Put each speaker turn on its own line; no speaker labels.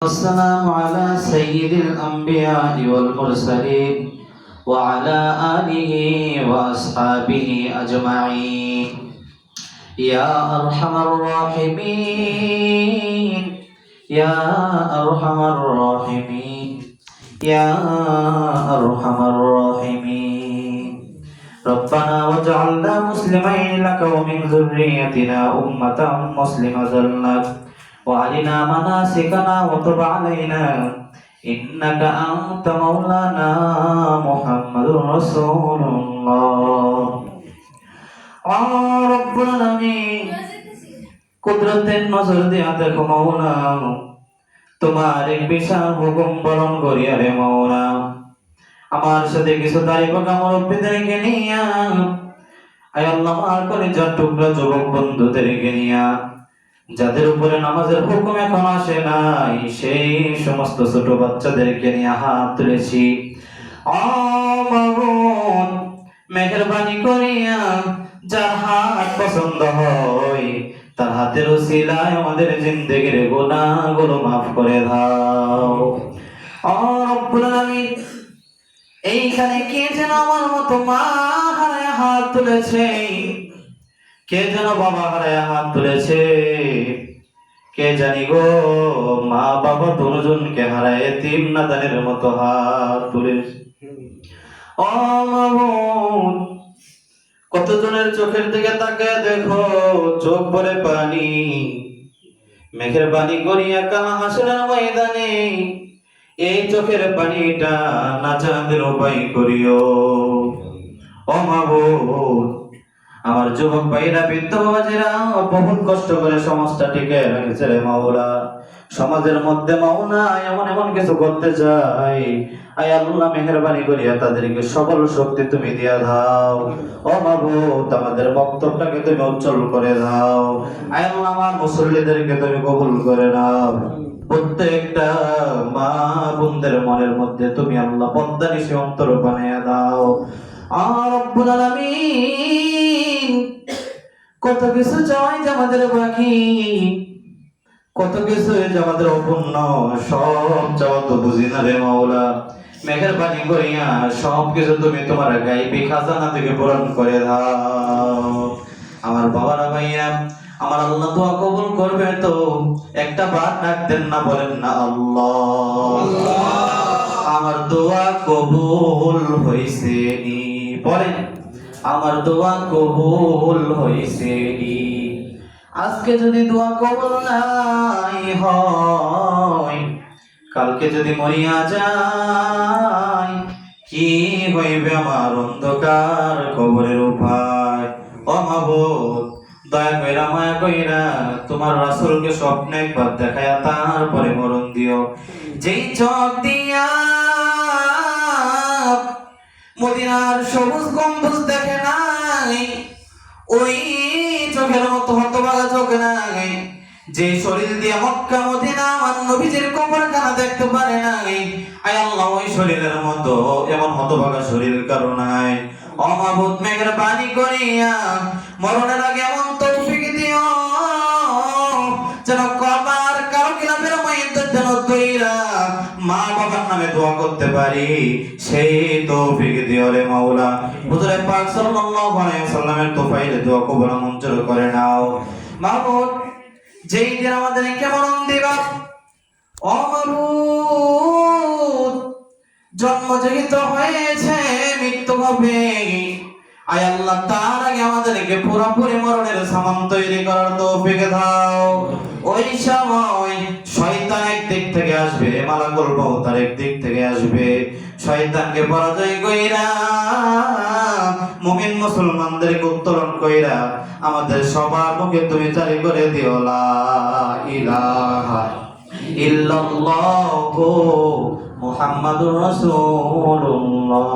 والسلام على سيد الأنبياء والمرسلين وعلى آله وأصحابه أجمعين يا أرحم الراحمين يا أرحم الراحمين يا أرحم الراحمين ربنا واجعلنا مسلمين لك ومن ذريتنا أمة مسلمة لك وأرنا مناسكنا وتب علينا إنك أنت مولانا محمد رسول الله رب العالمين কুদরতের নজর দিয়া দেখো মাওলা তোমার এক বিশাল হুকুম পালন করিয়া রে মাওলা আমার সাথে কিছু দাঁড়িয়ে পাকা মুরব্বীদেরকে নিয়া আয় আল্লাহ আমার কলিজার টুকরা যুবক বন্ধুদেরকে নিয়া যাদের উপরে নামাজের হুকুম এখন আসে নাই সেই সমস্ত ছোট বাচ্চাদেরকে নিয়ে হাত তুলেছি মেহেরবানি করিয়া যার হাত পছন্দ হয় তার হাতের উসিলায় আমাদের জিন্দেগির গুনাহগুলো মাফ করে দাও রব্বুল আলামিন এইখানে কে যেন আমার মতো মা হারায় হাত তুলেছে, কে যেন বাবা হারায় হাত তুলেছে, কে জানি গো মা বাবা দুজনকে হারায় এতিম নাদানের মতো হাত তুলেছে। কতজনের চোখের দিকে তাকায় দেখো, চোখ ভরে পানি। মেঘের পানি করিয়া কালা হাসরের ময়দানে এই চোখের পানিটা নাজাতের উপায় করিও। ও মাবুদ, আমার যুবক ভাইরা বৃদ্ধ বাবাজিরা বহুত কষ্ট করে সমাজটা টিকে রেখেছে রে মাওলা। সমাজের মধ্যে মাওলা এমন এমন কিছু করতে চাই, আয় আল্লাহ মেহেরবানি করিয়া তাদেরকে সকল শক্তি তুমি দিয়া দাও। ও মাবুদ, আমাদের বক্তব্যটাকে তুমি উজ্জ্বল করে দাও। আয় আল্লাহ আমার মুসল্লিদেরকে তুমি কবুল করে নাও। প্রত্যেকটা মা বোনদের মনের মধ্যে তুমি আল্লাহ পদ্মা নিশি অন্তর বানিয়ে দাও। রব্বুল আলামিন, কত কিছু চাই যে আমাদের বাকি, কত কিছু যে আমাদের অপূর্ণ, সব চাওয়া তো বুঝি না রে মাওলা। মেহেরবানি করিয়া সব কিছু তুমি তোমার গায়বী খাজানা থেকে পূরণ করে দাও। আমার বাবারা ভাইয়া, আমার আল্লাহ দোয়া কবুল করবে তো একটা বার ডাকতেন না, বলেন না আল্লাহ। আমার দোয়া কবুল হইছে নি, বলেন আমার দোয়া কবুল হইছে নি। আজকে যদি দোয়া কবুল নাই হয়, কালকে যদি মরিয়া যায়, কি হইবে আমার অন্ধকার কবরের উপায়। ও মাবুদ, দয়া কইরা মায়া কইরা তোমার রাসূলকে স্বপ্নে একবার দেখায়া তারপরে মরণ দিও। যেই চোখ দিয়া মদিনার সবুজ গম্বুজ দেখে নাই, ওই চোখের মতো হতভাগা চোখ নাই। যে শরীর দিয়ে মক্কা মদিনা আমার নবীজির কবরখানা দেখতে পারে নাই, আয় আল্লাহ ওই শরীরের মতো এমন হতভাগা শরীর কারো নাই। ও মাবুদ, মেহেরবানি করিয়া মরণের আগে এমন তৌফিক দিও যেন কবার কারো কিলাফের ময়দান যেন তৈরা মা বাবার নামে দোয়া করতে পারি, সেই তৌফিক দিও রে মাওলা। হুজুরে পাক সাল্লাল্লাহু আলাইহি ওয়াসাল্লামের তোফাইলে দোয়া কবুল মঞ্জুর করে নাও। মাবুদ, যেই দিন আমাদের কেমন দিবা, ও মাবুদ, জন্ম যেহেতু হয়েছে মৃত্যু হবে, আয় আল্লাহ তার আগে আমাদেরকে পুরোপুরি মরণের সামান তৈরি করার তৌফিক দাও। ওই সময় শয়তান একদিক থেকে আসবে, মালাকুল মউত আরেক দিক থেকে আসবে। শয়তানকে পরাজয় কইরা মুমিন মুসলমানদেরকে উত্তোলন কইরা আমাদের সবার মুখে তুমি জারি করে দিও লা ইলাহা ইল্লাল্লাহু মুহাম্মাদুর রাসূলুল্লাহ।